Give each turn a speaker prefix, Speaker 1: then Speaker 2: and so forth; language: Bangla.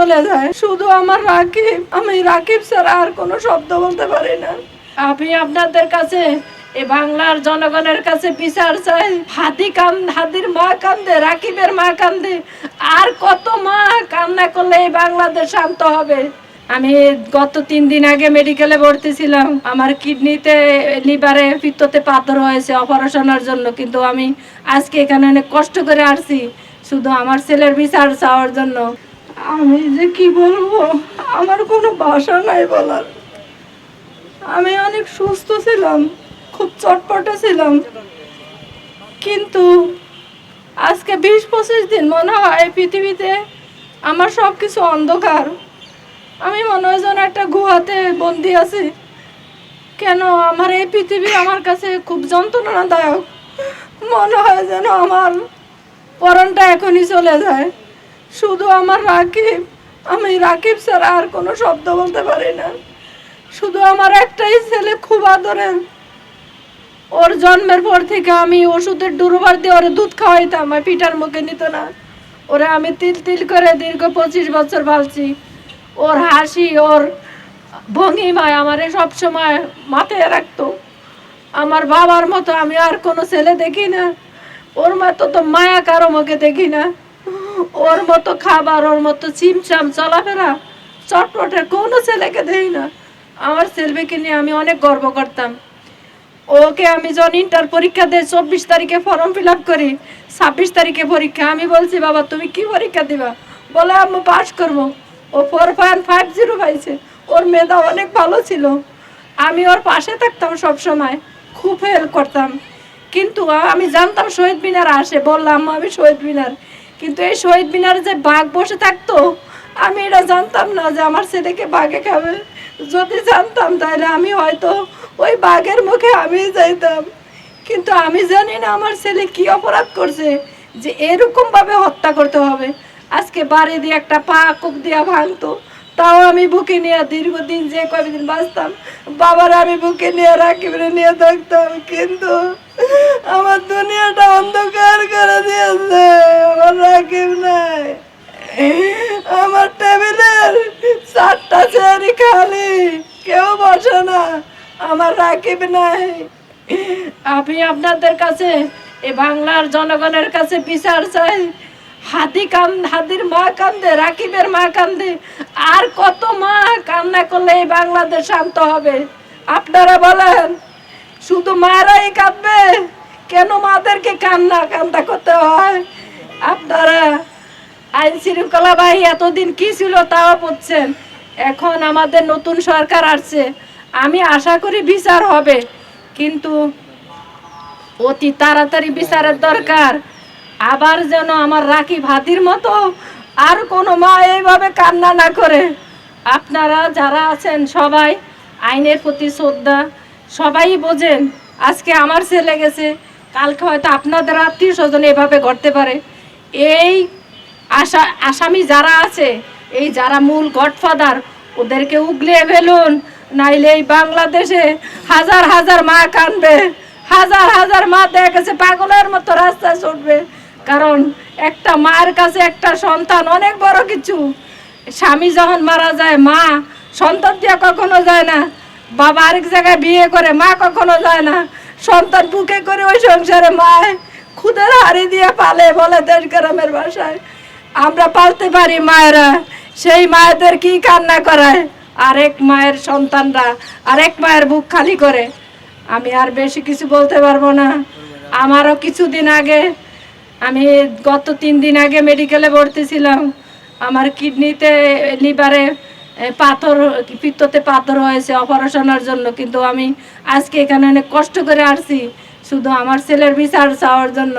Speaker 1: চলে যায়। শুধু আমার রাকিব, আমি রাকিব ছাড়া আর কোনো শব্দ বলতে পারি না। আমি আপনাদের কাছে এই বাংলার জনগণের কাছে বিচার চাই। হাদির মা কান্দে, রাকিবের মা কান্দে, আর কত মা কান্না করলে এই বাংলাদেশ শান্ত হবে? আমি গত 3 দিন আগে মেডিকেলে ভর্তি ছিলাম। আমার কিডনিতে, লিভারে, পিত্ততে পাথর হয়েছে অপারেশনের জন্য, কিন্তু আমি আজকে এখানে অনেক কষ্ট করে আসছি শুধু আমার ছেলের বিচার চাওয়ার জন্য। আমি যে কি বলবো, আমার কোনো ভাষা নাই বলার। আমি অনেক সুস্থ ছিলাম, খুব চটপটে ছিলাম, কিন্তু আজকে 20-25 দিন মনে হয় পৃথিবীতে আমার সব কিছু অন্ধকার। আমি মনে হয় যেন একটা গুহাতে বন্দি আছি। কেন আমার এই পৃথিবী আমার কাছে খুব যন্ত্রণাদায়ক। মনে হয় যেন আমার পরাণটা এখনই চলে যায়। শুধু আমার রাকিব, আমি রাকিব ছাড়া আর কোনো শব্দ বলতে পারি না। শুধু আমার একটাই ছেলে, খুব আদরের। ওর জন্মের পর থেকে আমি ওষুধের ডুরুবার দিয়ে ওরে দুধ খাওয়াইতাম, আমি পিঠার মুখে নিত না। ওরে আমি তিল তিল করে দীর্ঘ 25 বছর পালছি। ওর হাসি, ওর ভঙ্গিমায় আমারে সবসময় মাথায় রাখতো। আমার বাবার মতো আমি আর কোনো ছেলে দেখি না, ওর মতো তো মায়া কারো মুখে দেখি না। ওর মতো খাবার, ওর মতো চিমচাম চলাফেরা চটপটে কোনো ছেলেকে দেখি না। আমার ছেলেকে নিয়ে আমি অনেক গর্ব করতাম। ওকে আমি যখন ইন্টার পরীক্ষা দিয়ে 24 তারিখে ফর্ম ফিল আপ করি, 26 তারিখে পরীক্ষা। আমি বলছি, বাবা তুমি কি পরীক্ষা দিবা? বলে আমি পাস করবো। ও 4.50 পাইছে। ওর মেধা অনেক ভালো ছিল। আমি ওর পাশে থাকতাম সব সময়, খুব হেল্প করতাম। কিন্তু আমি জানতাম শহীদ মিনার আসে, বললাম আমি শহীদ মিনার, কিন্তু এই শহীদ মিনারে যে বাঘ বসে থাকতো আমি এটা জানতাম না যে আমার ছেলেকে বাঘে খাবে। যদি জানতাম তাহলে আমি হয়তো ওই বাঘের মুখে আমি যাইতাম। কিন্তু আমি জানি না আমার ছেলে কি অপরাধ করছে যে এরকম ভাবে হত্যা করতে হবে। আজকে বাড়ি দিয়ে একটা পা কুক দিয়া ভাঙতো, তাও আমি বুকে নিয়ে দীর্ঘদিন যে কয়েকদিন বাঁচতাম, বাবার আমি বুকে নিয়ে রাকিবরে নিয়ে থাকতাম। কিন্তু আমার দুনিয়াটা অন্ধকার করে দিয়েছে। আমার রাকিব নাই, আমার টেবিলের 4টা চেয়ারই খালি, কেউ বসে না। আমার রাকিব নাই। আমি আপনাদের কাছে এই বাংলার জনগণের কাছে বিচার চাই। হাদির মা কান্দে, রাকিবের মা কান্দে, আর কত মা কান্না করলে এই বাংলাদেশ শান্ত হবে? আপনারা বলেন, শুধু মারাই কাঁদবে? কেন মাদেরকে কান্না করতে হয়? আপনারা আইন শৃঙ্খলা বাহিনী এতদিন কি ছিল তাও বুঝছেন। এখন আমাদের নতুন সরকার আসছে, আমি আশা করি বিচার হবে, কিন্তু অতি তাড়াতাড়ি বিচারের দরকার। আবার যেন আমার রাকিব হাদির মতো আর কোনো মা এইভাবে কান্না না করে। আপনারা যারা আছেন সবাই আইনের প্রতি শ্রদ্ধা, সবাই বোঝেন। আজকে আমার ছেলে গেছে, কালকে হয়তো আপনাদের আত্মীয় স্বজন এভাবে ঘটতে পারে। এই আসামি যারা আছে, এই যারা মূল গডফাদার, ওদেরকে উগলিয়ে ফেলুন, নাইলে এই বাংলাদেশে হাজার হাজার মা কাঁদবে, হাজার হাজার মা দেখা গেছে পাগলের মতো রাস্তায় ছুটবে। কারণ একটা মায়ের কাছে একটা সন্তান অনেক বড় কিছু। স্বামী যখন মারা যায়, মা সন্তান দিয়ে কখনো যায় না। বাবা আরেক জায়গায় বিয়ে করে, মা কখনো যায় না। সন্তান বুকে করে ওই সংসারে মায় খুদের হাড়ি দিয়ে পালে, বলে দেশ গ্রামের ভাষায়। আমরা পালতে পারি মায়েরা, সেই মায়েদের কি কান্না করায় আরেক মায়ের সন্তানরা, আরেক মায়ের বুক খালি করে। আমি আর বেশি কিছু বলতে পারবো না। আমারও কিছুদিন আগে, আমি গত 3 দিন আগে মেডিকেলে ভর্তি ছিলাম। আমার কিডনিতে, লিভারে পাথর, পিত্ততে পাথর হয়েছে অপারেশনের জন্য, কিন্তু আমি আজকে এখানে অনেক কষ্ট করে আসছি শুধু আমার ছেলের বিচার চাওয়ার জন্য।